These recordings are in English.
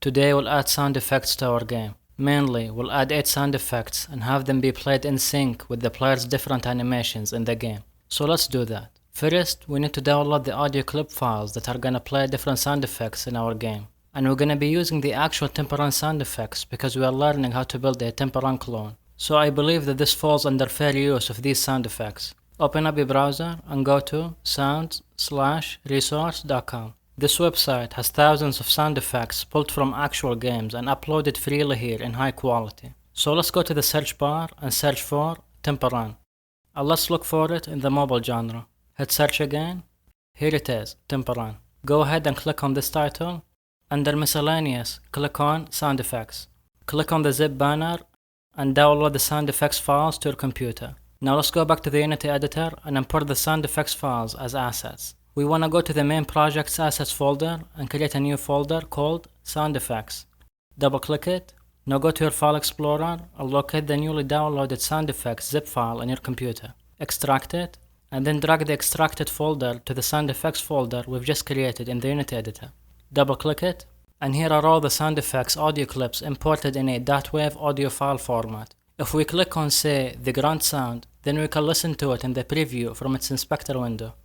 Today we'll add sound effects to our game. Mainly, we'll add 8 sound effects and have them be played in sync with the player's different animations in the game. So let's do that. First, we need to download the audio clip files that are gonna play different sound effects in our game. And we're gonna be using the actual Temperan sound effects because we are learning how to build a Temperan clone. So I believe that this falls under fair use of these sound effects. Open up your browser and go to sounds/resource.com. This website has thousands of sound effects pulled from actual games and uploaded freely here in high quality. So let's go to the search bar and search for Temperan. And let's look for it in the mobile genre. Hit search again. Here it is, Temperan. Go ahead and click on this title. Under miscellaneous, click on sound effects. Click on the zip banner and download the sound effects files to your computer. Now let's go back to the Unity editor and import the sound effects files as assets. We want to go to the main project's assets folder and create a new folder called sound effects. Double click it. Now go to your file explorer and locate the newly downloaded sound effects zip file on your computer. Extract it and then drag the extracted folder to the sound effects folder we've just created in the Unity editor. Double click it and here are all the sound effects audio clips imported in a .wav audio file format. If we click on, say, the grunt sound, then we can listen to it in the preview from its inspector window.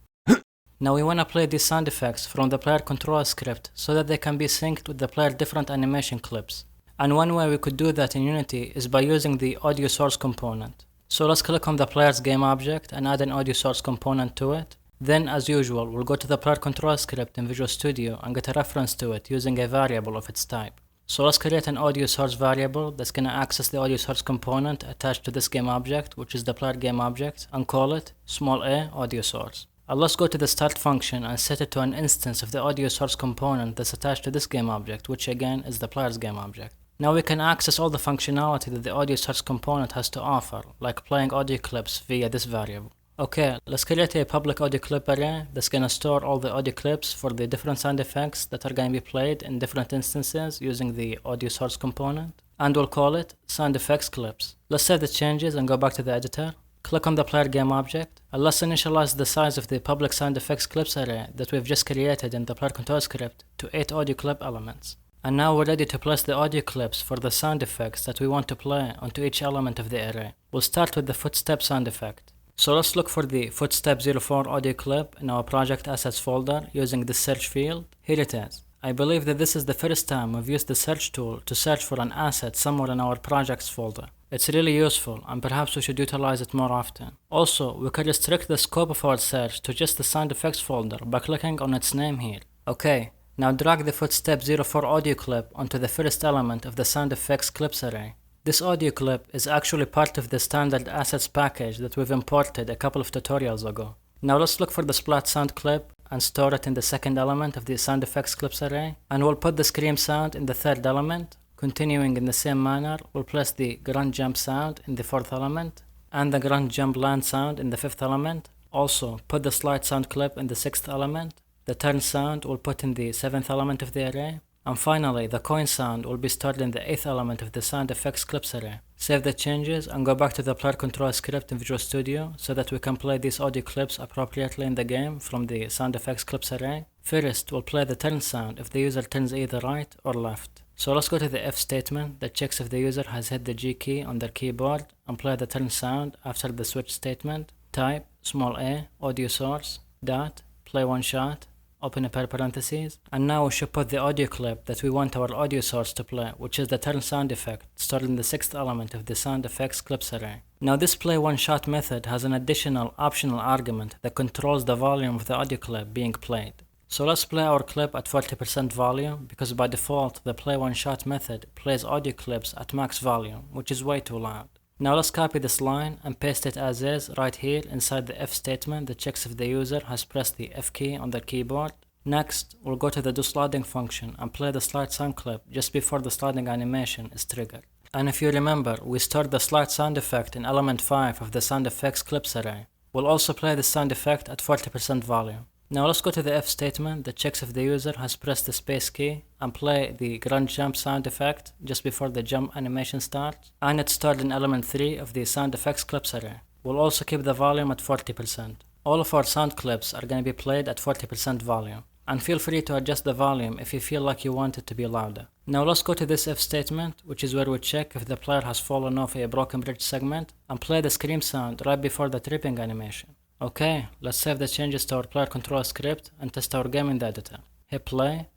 Now we want to play these sound effects from the player controller script so that they can be synced with the player different animation clips. And one way we could do that in Unity is by using the audio source component. So let's click on the player's game object and add an audio source component to it. Then, as usual, we'll go to the player controller script in Visual Studio and get a reference to it using a variable of its type. So let's create an audio source variable that's gonna access the audio source component attached to this game object, which is the player game object, and call it a audio source. And let's go to the start function and set it to an instance of the audio source component that's attached to this game object, which again is the player's game object. Now we can access all the functionality that the audio source component has to offer, like playing audio clips via this variable. Okay, let's create a public audio clip array that's gonna store all the audio clips for the different sound effects that are gonna be played in different instances using the audio source component. And we'll call it sound effects clips. Let's save the changes and go back to the editor. Click on the player game object and let's initialize the size of the public sound effects clips array that we've just created in the player control script to 8 audio clip elements. And now we're ready to place the audio clips for the sound effects that we want to play onto each element of the array. We'll start with the footstep sound effect. So let's look for the footstep 04 audio clip in our project assets folder using the search field. Here it is. I believe that this is the first time we've used the search tool to search for an asset somewhere in our projects folder. It's really useful and perhaps we should utilize it more often. Also, we can restrict the scope of our search to just the sound effects folder by clicking on its name here. Okay, now drag the footstep 04 audio clip onto the first element of the sound effects clips array. This audio clip is actually part of the standard assets package that we've imported a couple of tutorials ago. Now let's look for the splat sound clip and store it in the second element of the sound effects clips array. And we'll put the scream sound in the third element. Continuing in the same manner, we'll place the grunt jump sound in the fourth element and the grunt jump land sound in the fifth element. Also, put the slide sound clip in the sixth element. The turn sound we'll put in the seventh element of the array. And finally, the coin sound will be stored in the 8th element of the sound effects clips array. Save the changes and go back to the player control script in Visual Studio so that we can play these audio clips appropriately in the game from the sound effects clips array. First, we'll play the turn sound if the user turns either right or left. So let's go to the if statement that checks if the user has hit the G key on their keyboard and play the turn sound after the switch statement. Type a audio source dot play one shot. Open a pair parentheses, and now we should put the audio clip that we want our audio source to play, which is the turn sound effect, stored in the 6th element of the sound effects clips array. Now this play one shot method has an additional optional argument that controls the volume of the audio clip being played. So let's play our clip at 40% volume, because by default the play one shot method plays audio clips at max volume, which is way too loud. Now let's copy this line and paste it as is right here inside the if statement that checks if the user has pressed the F key on their keyboard. Next, we'll go to the doSliding function and play the slide sound clip just before the sliding animation is triggered. And if you remember, we stored the slide sound effect in element 5 of the sound effects clips array. We'll also play the sound effect at 40% volume. Now let's go to the if statement that checks if the user has pressed the space key and play the grunt jump sound effect just before the jump animation starts, and it's stored in element 3 of the sound effects clips array. We'll also keep the volume at 40%. All of our sound clips are going to be played at 40% volume, and feel free to adjust the volume if you feel like you want it to be louder. Now let's go to this if statement, which is where we check if the player has fallen off a broken bridge segment, and play the scream sound right before the tripping animation. Okay, let's save the changes to our player control script and test our game in the editor. Hit play.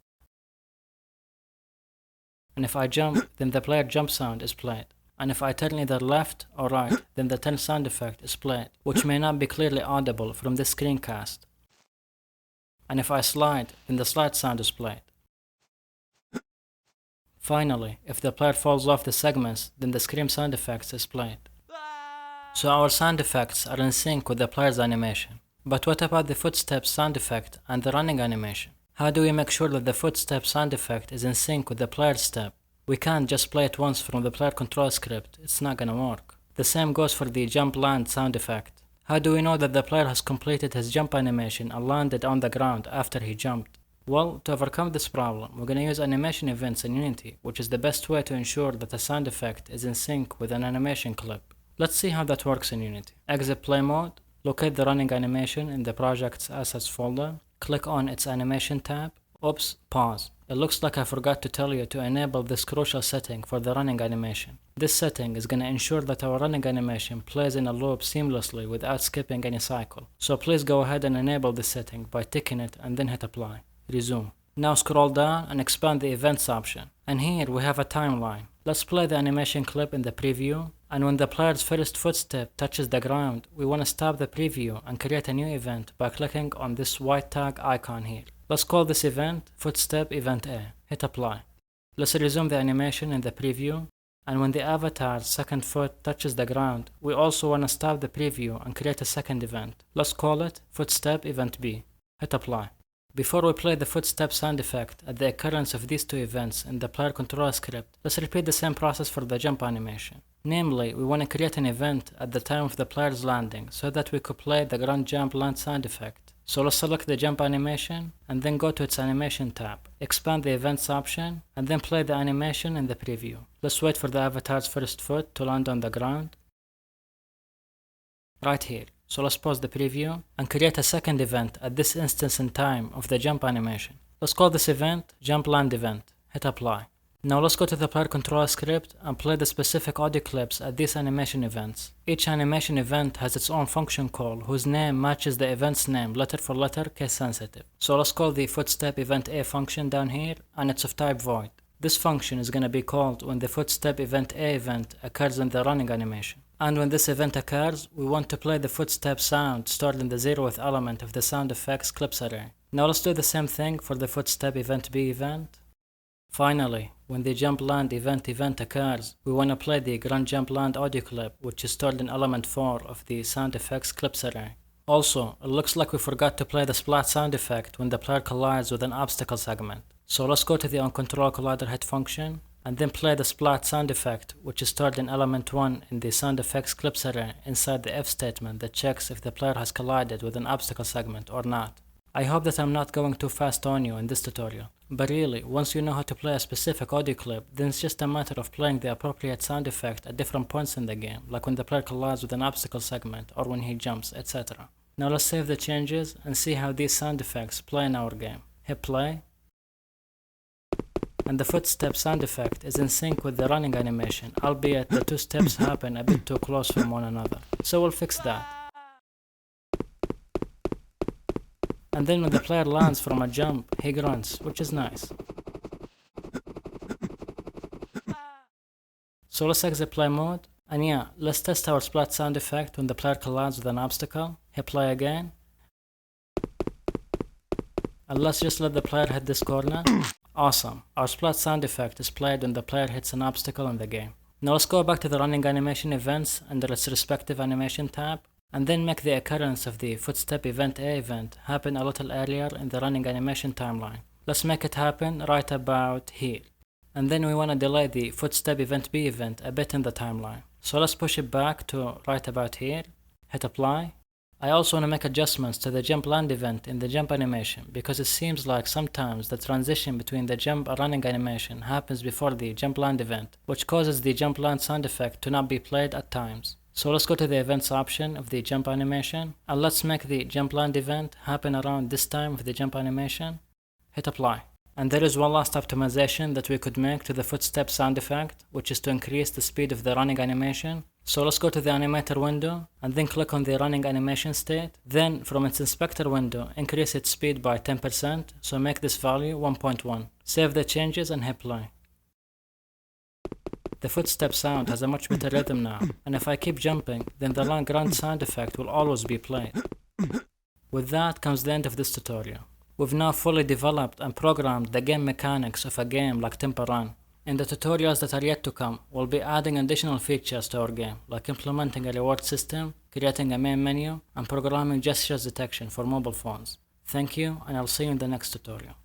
And if I jump, then the player jump sound is played. And if I turn either left or right, then the turn sound effect is played, which may not be clearly audible from this screencast. And if I slide, then the slide sound is played. Finally, if the player falls off the segments, then the scream sound effects is played. So our sound effects are in sync with the player's animation. But what about the footsteps sound effect and the running animation? How do we make sure that the footstep sound effect is in sync with the player's step? We can't just play it once from the player control script, it's not gonna work. The same goes for the jump land sound effect. How do we know that the player has completed his jump animation and landed on the ground after he jumped? Well, to overcome this problem, we're gonna use animation events in Unity, which is the best way to ensure that a sound effect is in sync with an animation clip. Let's see how that works in Unity. Exit play mode, locate the running animation in the project's assets folder, click on its animation tab. Oops, pause. It looks like I forgot to tell you to enable this crucial setting for the running animation. This setting is gonna ensure that our running animation plays in a loop seamlessly without skipping any cycle. So please go ahead and enable this setting by ticking it and then hit apply. Resume. Now scroll down and expand the events option. And here we have a timeline. Let's play the animation clip in the preview. And when the player's first footstep touches the ground, we want to stop the preview and create a new event by clicking on this white tag icon here. Let's call this event Footstep Event A. Hit apply. Let's resume the animation in the preview. And when the avatar's second foot touches the ground, we also want to stop the preview and create a second event. Let's call it Footstep Event B. Hit apply. Before we play the footstep sound effect at the occurrence of these two events in the player control script, let's repeat the same process for the jump animation. Namely, we want to create an event at the time of the player's landing so that we could play the ground jump land sound effect. So let's select the jump animation and then go to its animation tab, expand the events option, and then play the animation in the preview. Let's wait for the avatar's first foot to land on the ground. Right here. So let's pause the preview and create a second event at this instance in time of the jump animation. Let's call this event Jump Land Event. Hit apply. Now let's go to the player control script and play the specific audio clips at these animation events. Each animation event has its own function call whose name matches the event's name letter for letter, case sensitive. So let's call the footstep event A function down here and it's of type void. This function is going to be called when the footstep event A event occurs in the running animation. And when this event occurs, we want to play the footstep sound stored in the 0th element of the SoundFX clips array. Now let's do the same thing for the footstep event B event. Finally, when the jump land event occurs, we want to play the ground jump land audio clip, which is stored in element 4 of the SoundFX clips array. Also, it looks like we forgot to play the splat sound effect when the player collides with an obstacle segment. So let's go to the onControl collider hit function and then play the splat sound effect, which is stored in element 1 in the SoundFX clips array inside the if statement that checks if the player has collided with an obstacle segment or not. I hope that I'm not going too fast on you in this tutorial, but really, once you know how to play a specific audio clip, then it's just a matter of playing the appropriate sound effect at different points in the game, like when the player collides with an obstacle segment or when he jumps, etc. Now let's save the changes and see how these sound effects play in our game. Hit play. And the footstep sound effect is in sync with the running animation, albeit the two steps happen a bit too close from one another. So we'll fix that. And then when the player lands from a jump, he grunts, which is nice. So let's exit play mode, and yeah, let's test our splat sound effect when the player collides with an obstacle. Hit play again. And let's just let the player hit this corner. Awesome, our splat sound effect is played when the player hits an obstacle in the game. Now let's go back to the running animation events under its respective animation tab, and then make the occurrence of the footstep event A event happen a little earlier in the running animation timeline. Let's make it happen right about here. And then we want to delay the footstep event B event a bit in the timeline. So let's push it back to right about here, hit apply. I also want to make adjustments to the jump land event in the jump animation because it seems like sometimes the transition between the jump and running animation happens before the jump land event, which causes the jump land sound effect to not be played at times. So let's go to the events option of the jump animation and let's make the jump land event happen around this time of the jump animation. Hit apply. And there is one last optimization that we could make to the footstep sound effect, which is to increase the speed of the running animation. So let's go to the animator window and then click on the running animation state. Then from its inspector window, increase its speed by 10%, so make this value 1.1. Save the changes and hit play. The footstep sound has a much better rhythm now, and if I keep jumping, then the long grunt sound effect will always be played. With that comes the end of this tutorial. We've now fully developed and programmed the game mechanics of a game like Temple Run. In the tutorials that are yet to come, we'll be adding additional features to our game, like implementing a reward system, creating a main menu, and programming gestures detection for mobile phones. Thank you, and I'll see you in the next tutorial.